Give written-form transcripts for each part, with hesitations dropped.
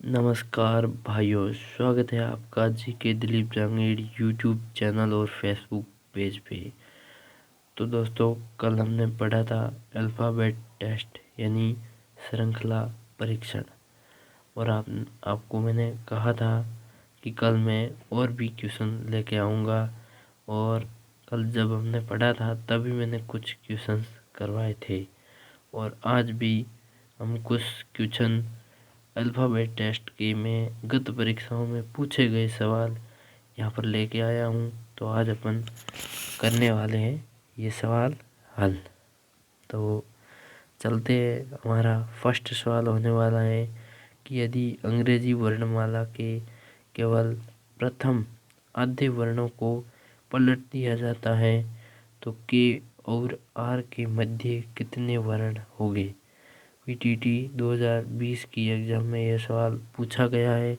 नमस्कार भाइयों, स्वागत है आपका GK Dilip Jahangir YouTube channel और फेसबुक पेज पे। तो दोस्तों, कल हमने पढ़ा था अल्फ़ाबेट टेस्ट यानी श्रृंखला परीक्षण। और आपको मैंने कहा था कि कल मैं और भी क्वेश्चन लेके आऊँगा। और कल जब हमने पढ़ा था तभी मैंने कुछ क्वेश्चंस करवाए थे, और आज भी हम कुछ क्वेश्चन अल्फ़ाबेट टेस्ट के में गत परीक्षाओं में पूछे गए सवाल यहाँ पर लेके आया हूँ। तो आज अपन करने वाले हैं ये सवाल हल। तो चलते हैं। हमारा फर्स्ट सवाल होने वाला है कि यदि अंग्रेजी वर्णमाला के केवल प्रथम आधे वर्णों को पलट दिया जाता है तो के और आर के मध्य कितने वर्ण होंगे। पीटीटी 2020 की एग्ज़ाम में यह सवाल पूछा गया है।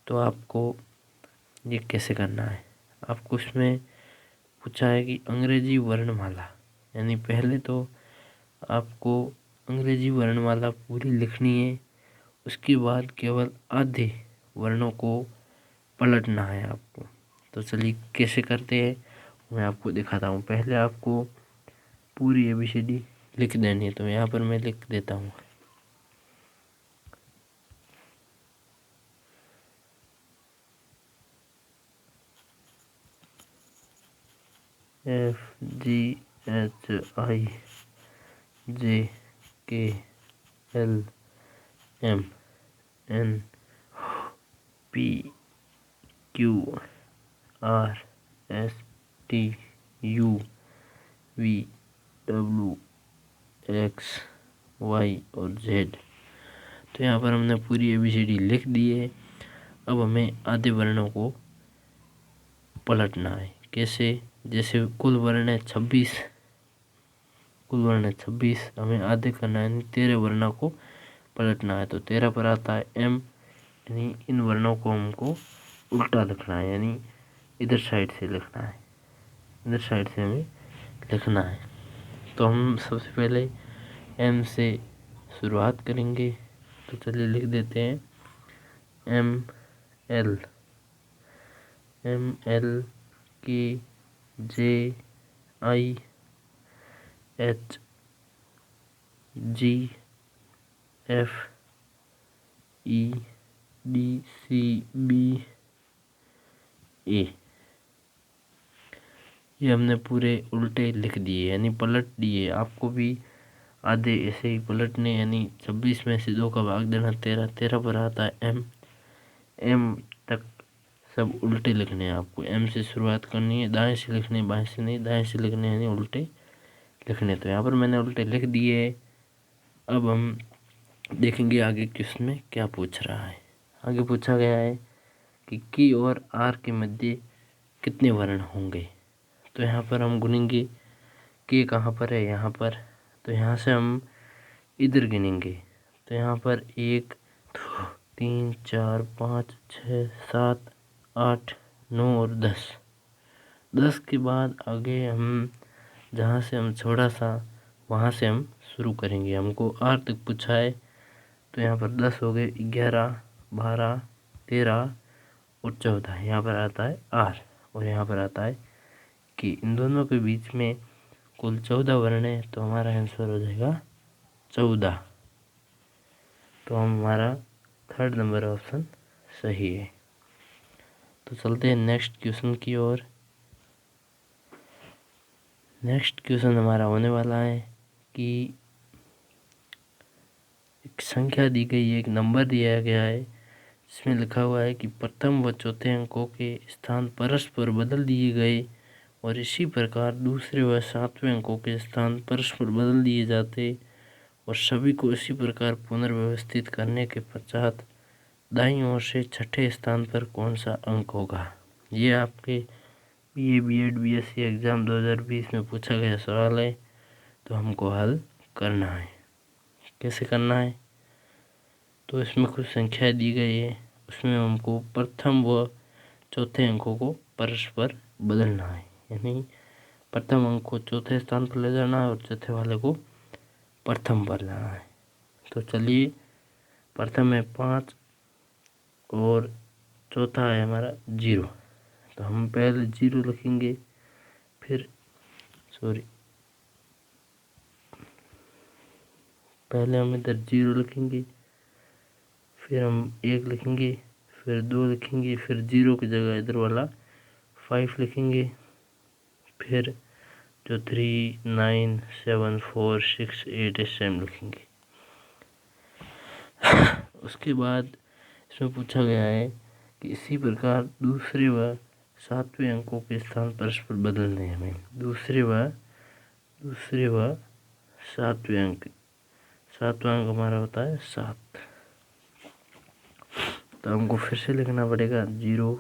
तो आपको ये कैसे करना है, आपको इसमें पूछा है कि अंग्रेजी वर्णमाला, यानी पहले तो आपको अंग्रेजी वर्णमाला पूरी लिखनी है, उसके बाद केवल आधे वर्णों को पलटना है आपको। तो चलिए कैसे करते हैं मैं आपको दिखाता हूँ। पहले आपको पूरी ABCD लिख देनी है, तो यहाँ पर मैं लिख देता हूँ। FGHLMNPQRSTUVWXY और Z। तो यहाँ पर हमने पूरी ABCD लिख दी है। अब हमें आधे वर्णों को पलटना है। कैसे? जैसे कुल वर्ण है 26, हमें आधे करना है, यानी 13 वर्णों को पलटना है। तो 13 पर आता है M, यानी इन वर्णों को हमको उल्टा लिखना है, यानी इधर साइड से लिखना है, इधर साइड से हमें लिखना है। तो हम सबसे पहले M से शुरुआत करेंगे। तो चलिए लिख देते हैं ML KJIHGFEDCBA। ये हमने पूरे उल्टे लिख दिए, यानी पलट दिए। आपको भी आधे ऐसे ही पलटने, यानी 26 में से 2 का भाग देना 13, 13 पर आता है M तक सब उल्टे लिखने हैं आपको। M से शुरुआत करनी है, दाएं से लिखने, बाएं से नहीं, दाएं से लिखने, यानी उल्टे लिखने। तो यहाँ पर मैंने उल्टे लिख दिए। अब हम देखेंगे आगे क्वेश्चन में क्या पूछ रहा है। आगे पूछा गया है कि की और आर के मध्य कितने वर्ण होंगे। तो यहाँ पर हम गुनेंगे। के कहाँ पर है? यहाँ पर। तो यहाँ से हम इधर गिनेंगे। तो यहाँ पर 1 2 3 4 5 6 7 8 9 और 10। 10 के बाद आगे हम जहाँ से हम छोड़ा सा वहाँ से हम शुरू करेंगे। हमको आर तक पूछा है, तो यहाँ पर 10 हो गए, 11 12 13 और 14। यहाँ पर आता है आर और यहाँ पर आता है कि इन दोनों के बीच में कुल 14 वर्ण है। तो हमारा आंसर हो जाएगा 14। तो हमारा थर्ड नंबर ऑप्शन सही है। तो चलते हैं नेक्स्ट क्वेश्चन की ओर। नेक्स्ट क्वेश्चन हमारा होने वाला है कि एक संख्या दी गई है, एक नंबर दिया गया है, जिसमें लिखा हुआ है कि प्रथम व चौथे अंकों के स्थान परस्पर बदल दिए गए और इसी प्रकार दूसरे व सातवें अंकों के स्थान परस्पर बदल दिए जाते और सभी को इसी प्रकार पुनर्व्यवस्थित करने के पश्चात दाईं ओर से छठे स्थान पर कौन सा अंक होगा। ये आपके BA BEd BSc एग्ज़ाम 2020 में पूछा गया सवाल है। तो हमको हल करना है। कैसे करना है? तो इसमें कुछ संख्याएं दी गई है, उसमें हमको प्रथम व चौथे अंकों को परस्पर बदलना है, यानी प्रथम अंक को चौथे स्थान पर ले जाना है और चौथे वाले को प्रथम पर लाना है। तो चलिए, प्रथम है 5, और चौथा है हमारा 0। तो हम पहले 0 लिखेंगे, फिर पहले हम इधर 0 लिखेंगे, फिर हम 1 लिखेंगे, फिर 2 लिखेंगे, फिर 0 की जगह इधर वाला 5 लिखेंगे, फिर जो 3, 9, 7, 4, 6, 8 इस टाइम लिखेंगे। उसके बाद इसमें पूछा गया है कि इसी प्रकार दूसरे व सातवें अंकों के स्थान परस्पर बदलने हैं हमें। दूसरे व सातवें अंक, सातवां अंक हमारा होता है 7। तो हमको फिर से लिखना पड़ेगा 0।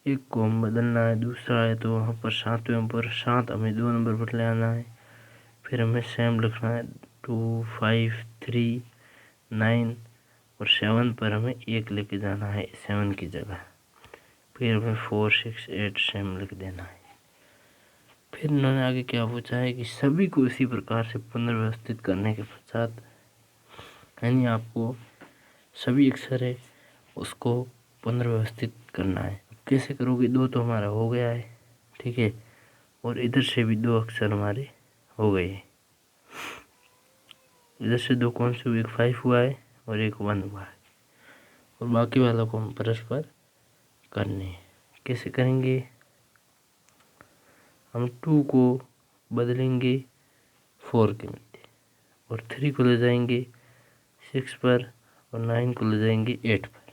1 को हम बदलना है, दूसरा है तो वहाँ पर 7वें पर 7 हमें 2 नंबर पर ले आना है। फिर हमें सेम लिखना है 2, 5, 3, 9 और 7 पर हमें 1 लेके जाना है 7 की जगह। फिर हमें 4, 6, 8 सेम लिख देना है। फिर इन्होंने आगे क्या पूछा है कि सभी को इसी प्रकार से पुनर्व्यवस्थित करने के पश्चात, यानी आपको सभी अक्षर है उसको पुनर्व्यवस्थित करना है। कैसे करोगे? 2 तो हमारा हो गया है, ठीक है, और इधर से भी 2 अक्षर हमारे हो गए। इधर से 2 कौन से हुए? एक 5 हुआ है और एक 1 हुआ है, और बाकी वालों को हम परस्पर करने हैं। कैसे करेंगे? हम 2 को बदलेंगे 4 के मध्य, और 3 को ले जाएंगे 6 पर, और 9 को ले जाएंगे 8 पर।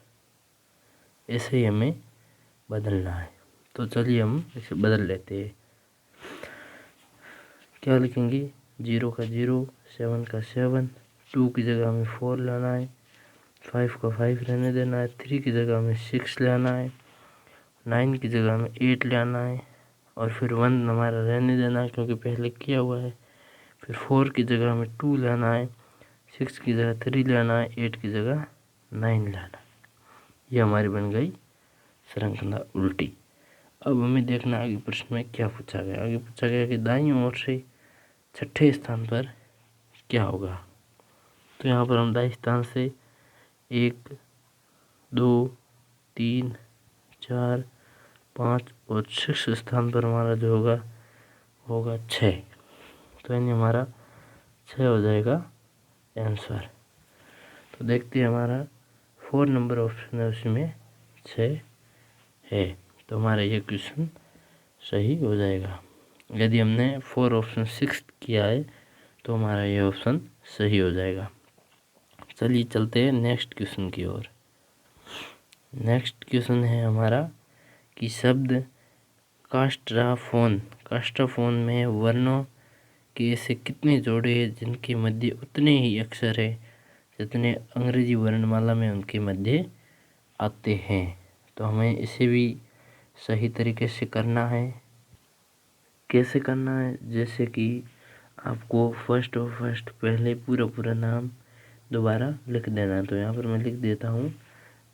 ऐसे ही हमें बदलना है। तो चलिए हम इसे बदल लेते हैं। क्या लिखेंगे? 0 का 0, 7 का 7, 2 की जगह हमें 4 लाना है, 5 का 5 रहने देना है, 3 की जगह हमें 6 लाना है, 9 की जगह हमें 8 लाना है, और फिर 1 हमारा रहने देना है क्योंकि पहले किया हुआ है। फिर 4 की जगह हमें 2 लाना है, 6 की जगह 3 लाना है, 8 की जगह 9 लाना है। ये हमारी बन गई संरचना उल्टी। अब हमें देखना आगे प्रश्न में क्या पूछा गया। आगे पूछा गया कि दाईं ओर से छठे स्थान पर क्या होगा। तो यहाँ पर हम दाईं स्थान से 1, 2, 3, 4, 5 और 6 स्थान पर हमारा जो होगा 6। तो यानी हमारा 6 हो जाएगा आंसर। तो देखते हैं हमारा 4 नंबर ऑप्शन है, उसमें 6 है, तो हमारा ये क्वेश्चन सही हो जाएगा। यदि हमने 4 ऑप्शन 6 किया है तो हमारा ये ऑप्शन सही हो जाएगा। चलिए चलते हैं नेक्स्ट क्वेश्चन की ओर। नेक्स्ट क्वेश्चन है हमारा कि शब्द कास्ट्राफोन में वर्णों के ऐसे कितने जोड़े हैं जिनके मध्य उतने ही अक्षर है जितने अंग्रेजी वर्णमाला में उनके मध्य आते हैं। तो हमें इसे भी सही तरीके से करना है। कैसे करना है? जैसे कि आपको फर्स्ट पहले पूरा नाम दोबारा लिख देना है। तो यहाँ पर मैं लिख देता हूँ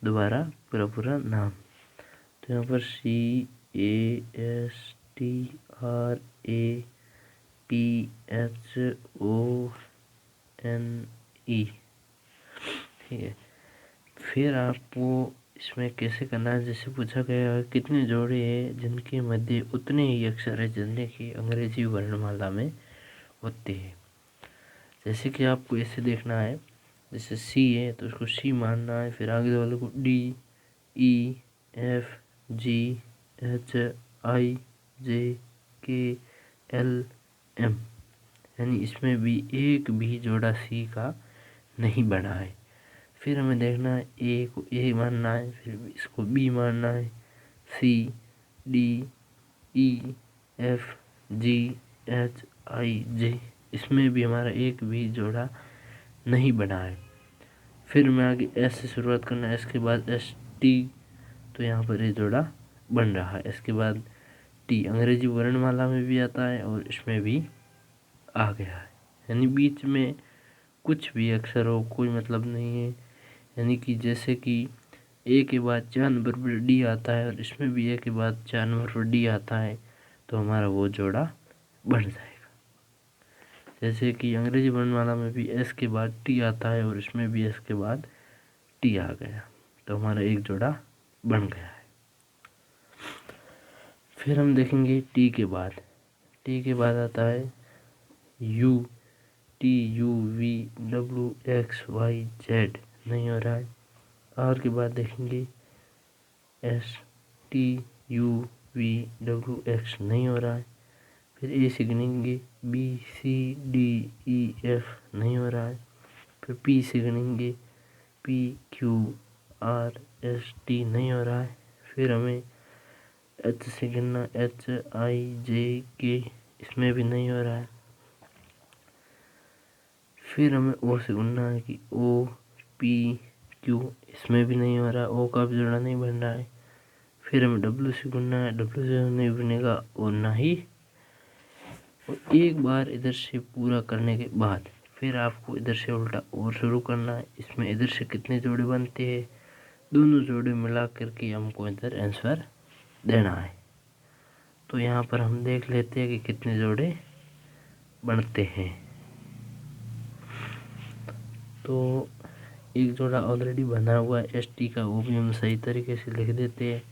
दोबारा पूरा नाम। तो यहाँ पर CASTRAPHONE, ठीक है। फिर आपको इसमें कैसे करना है? जैसे पूछा गया है कितने जोड़े हैं जिनके मध्य उतने ही अक्षर है जितने की अंग्रेजी वर्णमाला में होते हैं। जैसे कि आपको ऐसे देखना है, जैसे C है तो उसको C मानना है, फिर आगे वाले को D, E, F, G, H, I, J, K, L, M, यानी इसमें भी एक भी जोड़ा C का नहीं बना है। फिर हमें देखना है A को A मानना है, फिर इसको B मानना है, C, D, E, F, G, H, I, J, इसमें भी हमारा एक भी जोड़ा नहीं बना है। फिर मैं आगे S से शुरुआत करना है, इसके बाद S, T, तो यहाँ पर ये जोड़ा बन रहा है। इसके बाद T अंग्रेजी वर्णमाला में भी आता है और इसमें भी आ गया है, यानी बीच में कुछ भी अक्षर हो कोई मतलब नहीं है। यानी कि जैसे कि A के बाद 4 नंबर पर D आता है और इसमें भी A के बाद 4 नंबर पर D आता है, तो हमारा वो जोड़ा बन जाएगा। जैसे कि अंग्रेजी वर्णमाला में भी S के बाद T आता है और इसमें भी S के बाद T आ गया, तो हमारा एक जोड़ा बन गया है। फिर हम देखेंगे टी के बाद आता है U, T U V W X Y Z, नहीं हो रहा है। आर के बाद देखेंगे S T U V W X, नहीं हो रहा है। फिर ए से गिनेंगे B C D E F, नहीं हो रहा है। फिर पी से गिनेंगे P Q R S T, नहीं हो रहा है। फिर हमें एच से गिनना एच आई जे के, इसमें भी नहीं हो रहा है। फिर हमें ओ से गिनना है कि ओ पी क्यू, इसमें भी नहीं हो रहा, ओ का भी जोड़ा नहीं बन रहा है। फिर हमें डब्ल्यू से गिनना है, डब्ल्यू से नहीं बनेगा और ना ही। और एक बार इधर से पूरा करने के बाद फिर आपको इधर से उल्टा और शुरू करना है। इसमें इधर से कितने जोड़े बनते हैं, दोनों जोड़े मिला करके हमको इधर आंसर देना है। तो यहाँ पर हम देख लेते हैं कि कितने जोड़े बनते हैं। तो एक जोड़ा ऑलरेडी बना हुआ है एस टी का, वो भी हम सही तरीके से लिख देते हैं।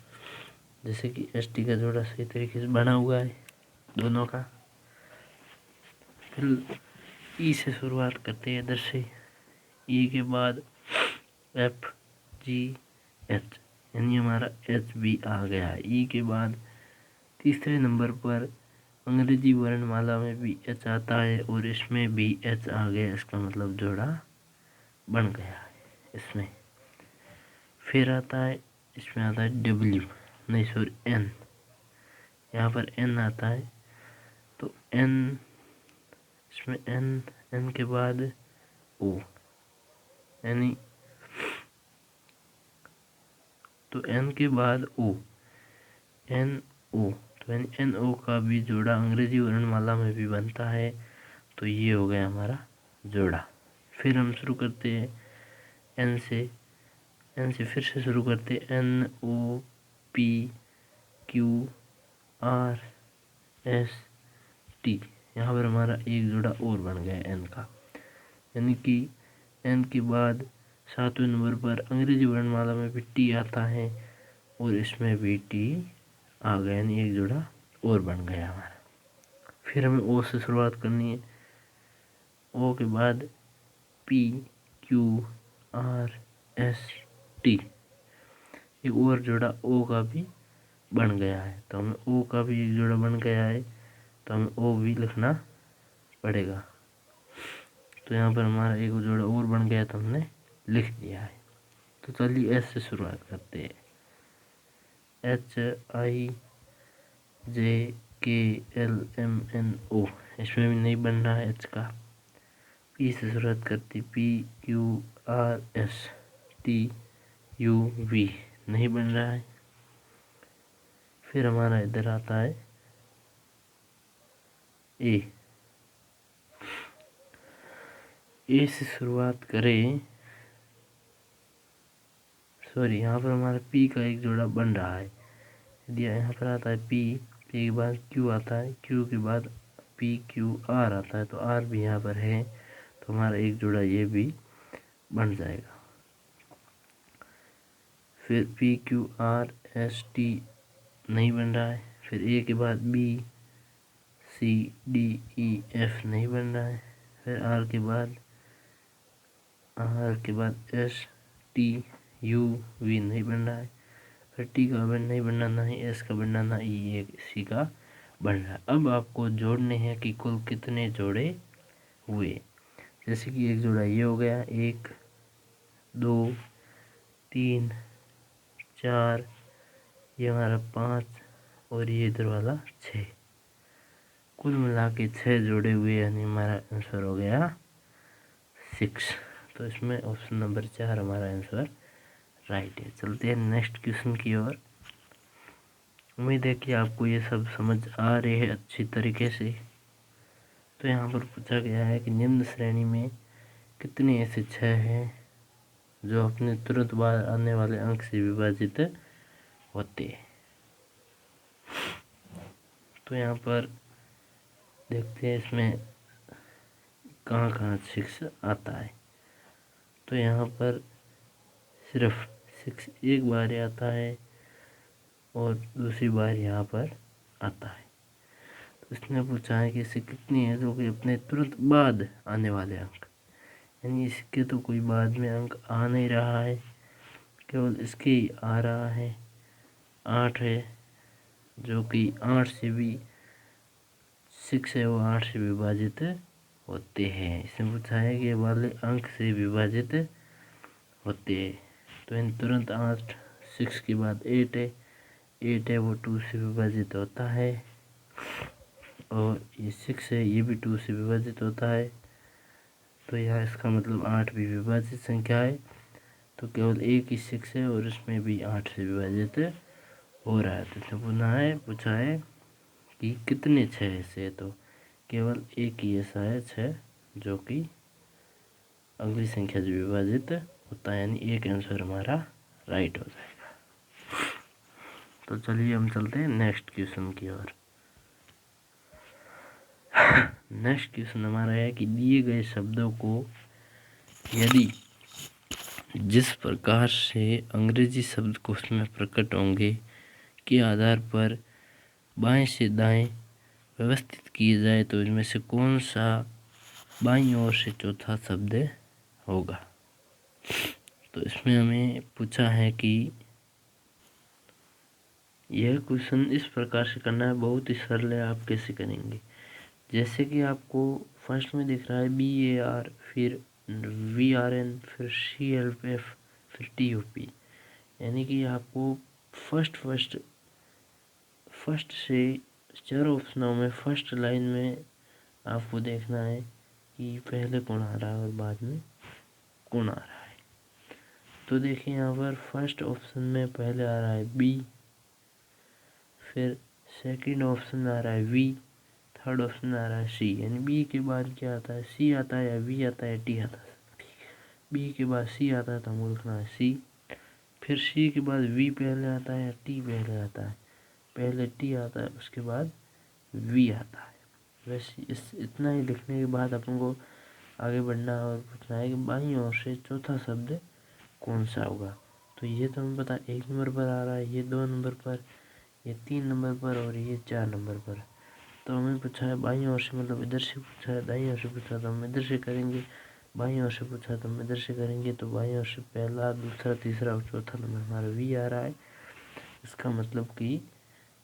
जैसे कि एस टी का जोड़ा सही तरीके से बना हुआ है दोनों का। फिर ई से शुरुआत करते हैं इधर से, ई के बाद एफ जी एच, यानी हमारा एच भी आ गया है। ई के बाद तीसरे नंबर पर अंग्रेजी वर्णमाला में भी एच आता है और इसमें भी एच आ गया, इसका मतलब जोड़ा बन गया है इसमें। फिर आता है, इसमें आता है डब्ल्यू, नहीं सॉरी एन, यहाँ पर एन आता है। तो एन, इसमें एन के बाद ओ, यानी तो एन के बाद ओ, एन ओ, तो यानी एन ओ का भी जोड़ा अंग्रेजी वर्णमाला में भी बनता है। तो ये हो गया हमारा जोड़ा। फिर हम शुरू करते हैं एन से फिर से शुरू करते हैं N O P Q R S T, यहाँ पर हमारा एक जोड़ा और बन गया एन का, यानी कि एन के बाद 7वें नंबर पर अंग्रेजी वर्णमाला में भी टी आता है और इसमें भी टी आ गया, यानी एक जोड़ा और बन गया हमारा। फिर हमें ओ से शुरुआत करनी है, ओ के बाद P Q R S T, एक और जोड़ा ओ का भी बन गया है। तो हमें ओ का भी एक जोड़ा बन गया है, तो हमें ओ भी लिखना पड़ेगा। तो यहाँ पर हमारा एक जोड़ा और बन गया, तो हमने लिख दिया है। तो चलिए एस से शुरुआत करते हैं, एच आई जे के एल एम एन ओ, इसमें भी नहीं बन रहा है एच का। पी से शुरुआत करते P Q R S T U V, नहीं बन रहा है। फिर हमारा इधर आता है ए से शुरुआत करें, सॉरी यहाँ पर हमारा पी का एक जोड़ा बन रहा है। यदि यहाँ पर आता है पी के बाद क्यू आता है, क्यू के बाद पी क्यू आर आता है, तो आर भी यहाँ पर है, तो हमारा एक जोड़ा ये भी बन जाएगा। फिर P Q R S T नहीं बन रहा है। फिर ए के बाद B C D E F नहीं बन रहा है। फिर आर के बाद एस टी यू वी नहीं बन रहा है। फिर टी का नहीं बनना, ना ही एस का बनना, ना ही ये सी का बन रहा है। अब आपको जोड़ने हैं कि कुल कितने जोड़े हुए। जैसे कि एक जोड़ा ये हो गया, 1 2 3 4, ये हमारा 5 और ये इधर वाला 6, कुल मिला के 6 जोड़े हुए, यानी हमारा आंसर हो गया 6। तो इसमें ऑप्शन नंबर 4 हमारा आंसर राइट है। चलते हैं नेक्स्ट क्वेश्चन की ओर। उम्मीद है कि आपको ये सब समझ आ रही है अच्छी तरीके से। तो यहाँ पर पूछा गया है कि निम्न श्रेणी में कितने ऐसे 6 हैं जो अपने तुरंत बाद आने वाले अंक से विभाजित होते हैं। तो यहाँ पर देखते हैं इसमें कहाँ कहाँ 6 आता है। तो यहाँ पर सिर्फ 6 एक बार आता है और दूसरी बार यहाँ पर आता है। तो इसने पूछा है कि इससे कितनी है, जो कि अपने तुरंत बाद आने वाले अंक, यानी इसके तो कोई बाद में अंक आ नहीं रहा है, केवल इसके ही आ रहा है। 8 है, जो कि 8 से भी 6 है, वो 8 से विभाजित होते हैं। इसने पूछा है कि वाले अंक से विभाजित होते हैं। तो इन तुरंत 8, 6 के बाद 8 है, 8 है वो 2 से विभाजित होता है, और ये 6 है, ये भी 2 से विभाजित होता है। तो यहाँ इसका मतलब 8 भी विभाजित संख्या है। तो केवल एक ही 6 है और इसमें भी 8 से विभाजित हो रहा है। तो इसने पूछा है कि कितने 6 से, तो केवल एक ही ऐसा है 6 जो कि अगली संख्या से विभाजित होता है, यानी एक आंसर हमारा राइट हो जाएगा। तो चलिए हम चलते हैं नेक्स्ट क्वेश्चन की ओर। नेक्स्ट क्वेश्चन हमारा है कि दिए गए शब्दों को यदि जिस प्रकार से अंग्रेजी शब्दकोश में प्रकट होंगे के आधार पर बाएं से दाएं व्यवस्थित किए जाए तो इनमें से कौन सा बाईं ओर से चौथा शब्द होगा। तो इसमें हमें पूछा है कि यह क्वेश्चन इस प्रकार से करना है, बहुत ही सरल है। आप कैसे करेंगे, जैसे कि आपको फर्स्ट में दिख रहा है BAR, फिर VRN, फिर CLF, फिर TOP, यानी कि आपको फर्स्ट से चारों ऑप्शनों में फर्स्ट लाइन में आपको देखना है कि पहले कौन आ रहा है और बाद में कौन आ रहा है। तो देखिए यहाँ पर फर्स्ट ऑप्शन में पहले आ रहा है B, फिर सेकंड ऑप्शन में आ रहा है V, थर्ड ऑप्शन में आ रहा है C, यानी B के बाद क्या आता है, C आता है या V आता है या T आता है। B के बाद C आता है तो हमको लिखना है C, फिर C के बाद V पहले आता है या T पहले आता है, पहले T आता है उसके बाद V आता है। वैसे इतना ही लिखने के बाद अपन को आगे बढ़ना और पूछना है कि बाईं ओर से चौथा शब्द कौन सा होगा। तो ये तो हमें पता 1 नंबर पर आ रहा है, ये 2 नंबर पर, ये 3 नंबर पर और ये 4 नंबर पर। तो हमें पूछा है बाईं ओर से, मतलब इधर से पूछा है, दाईं ओर से पूछा तो हम इधर से करेंगे, बाईं ओर से पूछा तो हम इधर से करेंगे। तो बाईं ओर से पहला, दूसरा, तीसरा और चौथा नंबर हमारा V आ रहा है। इसका मतलब कि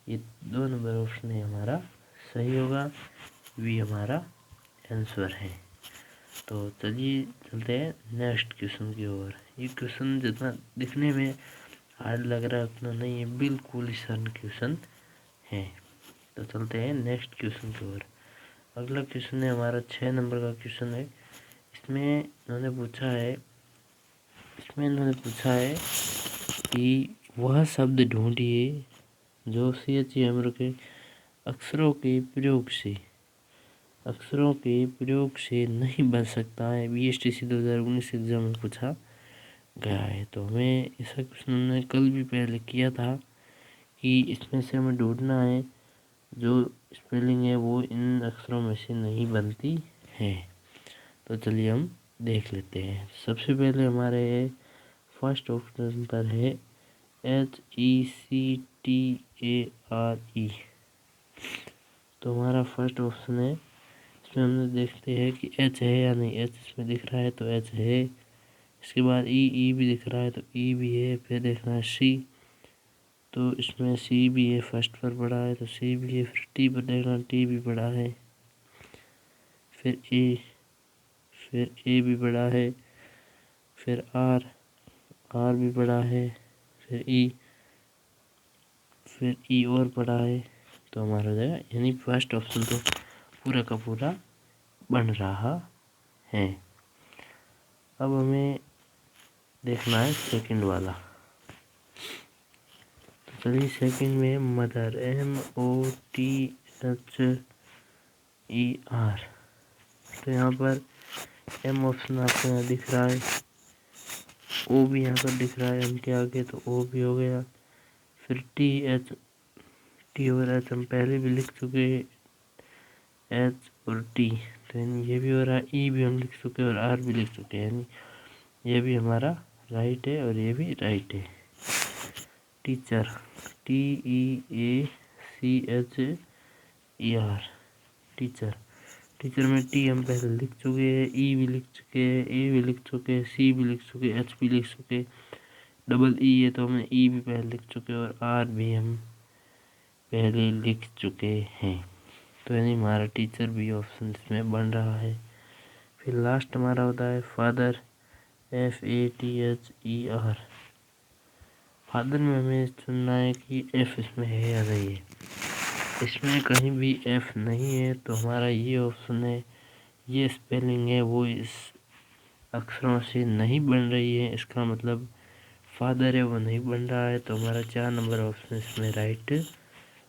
ये 2 नंबर ऑप्शन है हमारा सही होगा, V हमारा आंसर है। तो चलिए चलते हैं नेक्स्ट क्वेश्चन की ओर। ये क्वेश्चन जितना दिखने में हार्ड लग रहा है उतना नहीं है, बिल्कुल ही सरल क्वेश्चन है। तो चलते हैं नेक्स्ट क्वेश्चन की ओर। अगला क्वेश्चन है हमारा 6 नंबर का क्वेश्चन है। इसमें इन्होंने पूछा है कि वह शब्द ढूंढिए जो CHEM के अक्षरों के प्रयोग से नहीं बन सकता है। BSTC 2019 एग्जाम में पूछा गया है। तो हमें ऐसा क्वेश्चन हमने कल भी पहले किया था कि इसमें से हमें ढूंढना है जो स्पेलिंग है वो इन अक्षरों में से नहीं बनती है। तो चलिए हम देख लेते हैं। सबसे पहले हमारे फर्स्ट ऑप्शन पर है HECTARE। तो हमारा फर्स्ट ऑप्शन है, इसमें हमने देखते हैं कि H है या नहीं। H इसमें दिख रहा है तो H है, इसके बाद E भी दिख रहा है तो E भी है, फिर देखना है C, तो इसमें C भी है, फर्स्ट पर पड़ा है तो C भी है, फिर T पर देखना T भी पड़ा है, फिर A भी पड़ा है, फिर R भी पड़ा है, फिर E और पड़ा है। तो हमारा हो जाएगा, यानी फर्स्ट ऑप्शन तो पूरा का पूरा बन रहा है। अब हमें देखना है सेकंड वाला। तो चलिए सेकंड में मदर, MOTHER। तो यहाँ पर M ऑप्शन आपको यहाँ दिख रहा है, O भी यहाँ पर दिख रहा है M के आगे, तो O भी हो गया। फिर T और H हम पहले भी लिख चुके हैं, H और T, तो यानी ये भी हो रहा है। E भी हम लिख चुके हैं और R भी लिख चुके हैं, यानी ये भी हमारा राइट है और ये भी राइट है। Teacher, TEACHER, teacher. टीचर में टी हम पहले लिख चुके हैं, ई भी लिख चुके हैं, ए भी लिख चुके हैं, सी भी लिख चुके हैं, एच भी लिख चुके, डबल ई है तो हमें ई भी पहले लिख चुके हैं और आर भी हम पहले लिख चुके हैं। तो यानी हमारा टीचर भी ऑप्शन इसमें बन रहा है। फिर लास्ट हमारा होता है फादर, FATHER। फादर में हमें चुनना है कि एफ इसमें है या नहीं है। इसमें कहीं भी एफ नहीं है तो हमारा ये ऑप्शन है, ये स्पेलिंग है वो इस अक्षरों से नहीं बन रही है, इसका मतलब फादर है वो नहीं बन रहा है। तो हमारा 4 नंबर ऑप्शन इसमें राइट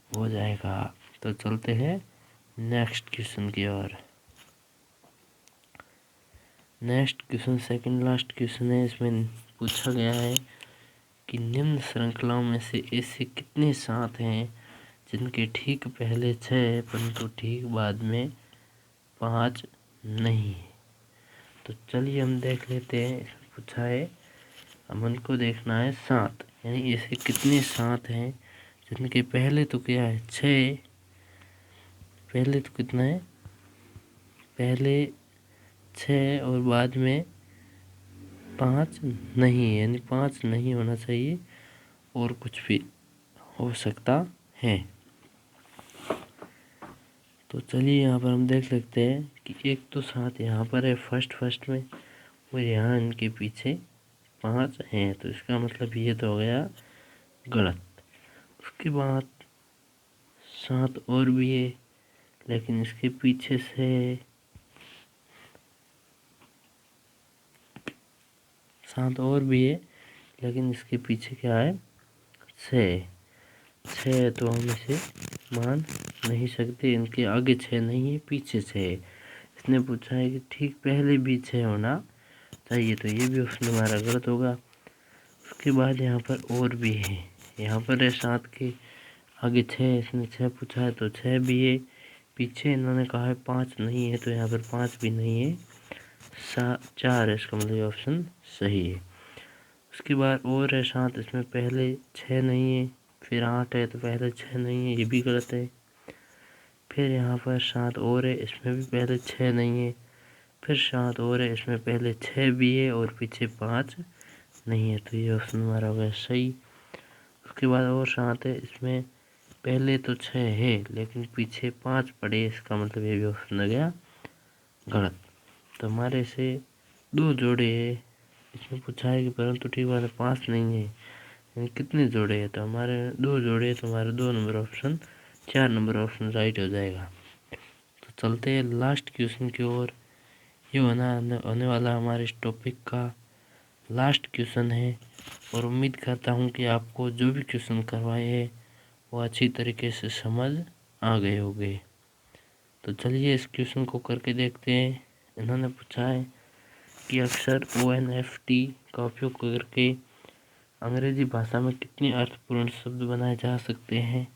हो जाएगा। तो चलते हैं नेक्स्ट क्वेश्चन की ओर। Next question second last question है। इसमें पूछा गया है कि निम्न श्रृंखलाओं में से ऐसे कितने सात हैं जिनके ठीक पहले 6 परंतु ठीक बाद में 5 नहीं है। तो चलिए हम देख लेते हैं। इसमें पूछा है, हम उनको देखना है 7, यानी ऐसे कितने 7 हैं जिनके पहले तो क्या है 6, पहले तो कितना है, पहले 6 और बाद में 5 नहीं है, यानी 5 नहीं होना चाहिए और कुछ भी हो सकता है। तो चलिए यहाँ पर हम देख सकते हैं कि एक तो 7 यहाँ पर है फर्स्ट में और यहाँ इनके पीछे 5 हैं, तो इसका मतलब ये तो हो गया गलत। उसके बाद 7 और भी है लेकिन इसके पीछे से 7 और भी है लेकिन इसके पीछे क्या है 6 तो हम इसे मान नहीं सकते। इनके आगे 6 नहीं है, पीछे 6 है। इसने पूछा है कि ठीक पहले भी 6 होना चाहिए, तो ये भी ऑप्शन हमारा गलत होगा। उसके बाद यहाँ पर और भी है, यहाँ पर है 7 के आगे 6, इसने 6 पूछा है तो 6 भी है, पीछे इन्होंने कहा है 5 नहीं है तो यहाँ पर 5 भी नहीं है, 4 है, इसका मतलब ऑप्शन सही है। उसके बाद और है 7, इसमें पहले 6 नहीं है, फिर 8 है तो पहले 6 नहीं है, ये भी गलत है। फिर यहाँ पर 7 और है, इसमें भी पहले 6 नहीं है, फिर 7 और है, इसमें पहले 6 भी है और पीछे 5 नहीं है, तो ये ऑप्शन हमारा हो गया सही। उसके बाद और 7 है, इसमें पहले तो 6 है लेकिन पीछे 5 पड़े, इसका मतलब ये भी ऑप्शन हो गया गलत। तो हमारे से 2 जोड़े है। इसमें पूछा है कि परंतु ठीक बात है 5 नहीं है, यानी कितने जोड़े हैं, तो हमारे 2 जोड़े हैं, तो हमारे 2 number option 4 number option right हो जाएगा। तो चलते हैं लास्ट क्वेश्चन की ओर। ये होने वाला हमारे इस टॉपिक का लास्ट क्वेश्चन है और उम्मीद करता हूँ कि आपको जो भी क्वेश्चन करवाए हैं वो अच्छी तरीके से समझ आ गए होंगे। तो चलिए इस क्वेश्चन को करके देखते हैं। इन्होंने पूछा है कि अक्षर ONFT का उपयोग करके अंग्रेजी भाषा में कितने अर्थपूर्ण शब्द बनाए जा सकते हैं,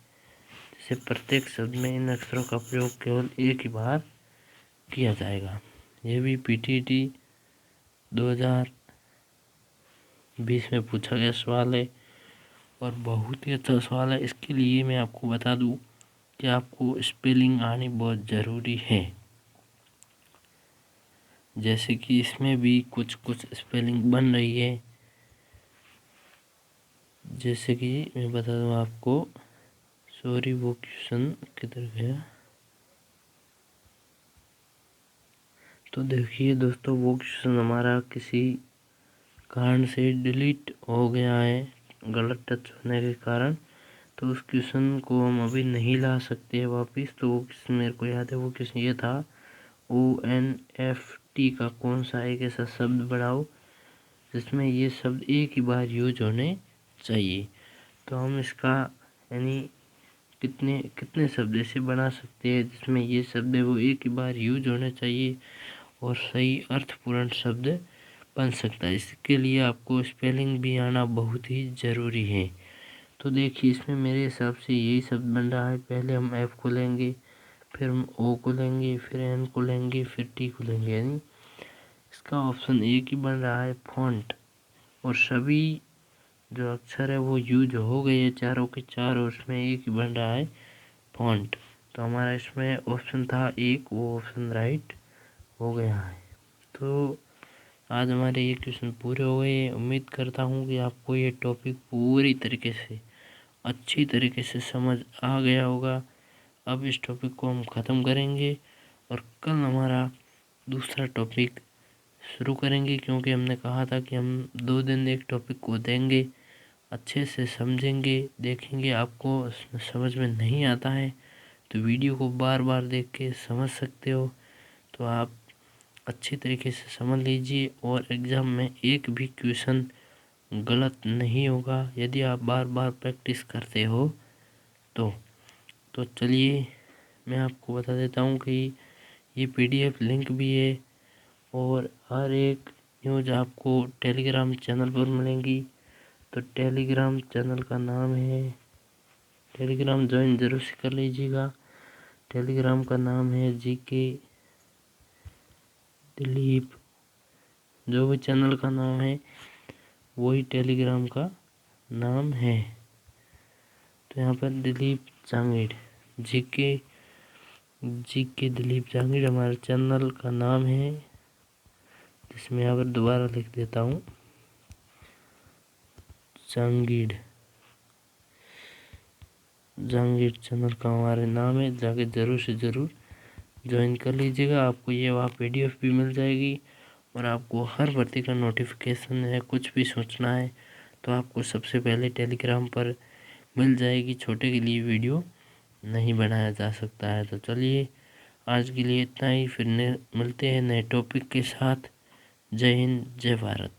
जिसे प्रत्येक शब्द में इन अक्षरों का प्रयोग केवल एक ही बार किया जाएगा। यह भी PTT 2020 में पूछा गया सवाल है और बहुत ही अच्छा सवाल है। इसके लिए मैं आपको बता दूं कि आपको स्पेलिंग आनी बहुत ज़रूरी है। जैसे कि इसमें भी कुछ स्पेलिंग बन रही है, जैसे कि मैं बता दूं आपको, सॉरी वो क्वेश्चन किधर गया। तो देखिए दोस्तों, वो क्वेश्चन हमारा किसी कारण से डिलीट हो गया है, गलत टच होने के कारण। तो उस क्वेश्चन को हम अभी नहीं ला सकते वापस। तो वो क्वेश्चन मेरे को याद है, वो क्वेश्चन ये था, ONFT का कौन सा एक ऐसा शब्द बढ़ाओ जिसमें ये शब्द एक ही बार यूज होने चाहिए। तो हम इसका यानी कितने कितने शब्द ऐसे बना सकते हैं जिसमें ये शब्द है वो एक ही बार यूज होने चाहिए और सही अर्थपूर्ण शब्द बन सकता है। इसके लिए आपको स्पेलिंग भी आना बहुत ही ज़रूरी है। तो देखिए, इसमें मेरे हिसाब से यही शब्द बन रहा है। पहले हम F को लेंगे, फिर हम O को लेंगे, फिर N को लेंगे, फिर T को लेंगे, यानी इसका ऑप्शन एक ही बन रहा है, फॉन्ट। और सभी जो अक्षर है वो यूज हो गए हैं चारों के चार, और उसमें एक ही बन रहा है फॉन्ट। तो हमारा इसमें ऑप्शन था एक, वो ऑप्शन राइट हो गया है। तो आज हमारे ये क्वेश्चन पूरे हो गए। उम्मीद करता हूँ कि आपको ये टॉपिक पूरी तरीके से अच्छी तरीके से समझ आ गया होगा। अब इस टॉपिक को हम ख़त्म करेंगे और कल हमारा दूसरा टॉपिक शुरू करेंगे, क्योंकि हमने कहा था कि हम 2 दिन एक टॉपिक को देंगे, अच्छे से समझेंगे, देखेंगे। आपको समझ में नहीं आता है तो वीडियो को बार बार देख के समझ सकते हो। तो आप अच्छी तरीके से समझ लीजिए और एग्ज़ाम में एक भी क्वेश्चन गलत नहीं होगा यदि आप बार बार प्रैक्टिस करते हो तो चलिए मैं आपको बता देता हूँ कि ये पीडीएफ लिंक भी है और हर एक न्यूज़ आपको टेलीग्राम चैनल पर मिलेंगी। तो टेलीग्राम चैनल का नाम है, टेलीग्राम ज्वाइन ज़रूर से कर लीजिएगा। टेलीग्राम का नाम है जीके दिलीप, जो भी चैनल का नाम है वही टेलीग्राम का नाम है। तो यहाँ पर दिलीप जांगीड़, जीके दिलीप जांगीड़ हमारे चैनल का नाम है, जिसमें यहाँ पर दोबारा लिख देता हूँ, जांगीड़ चैनल का हमारे नाम है। जाके ज़रूर से ज़रूर ज्वाइन कर लीजिएगा। आपको ये वहाँ पीडीएफ भी मिल जाएगी और आपको हर भर्ती का नोटिफिकेशन है, कुछ भी सोचना है तो आपको सबसे पहले टेलीग्राम पर मिल जाएगी। छोटे के लिए वीडियो नहीं बनाया जा सकता है। तो चलिए आज के लिए इतना ही, फिर मिलते हैं नए टॉपिक के साथ। जय हिंद, जय भारत।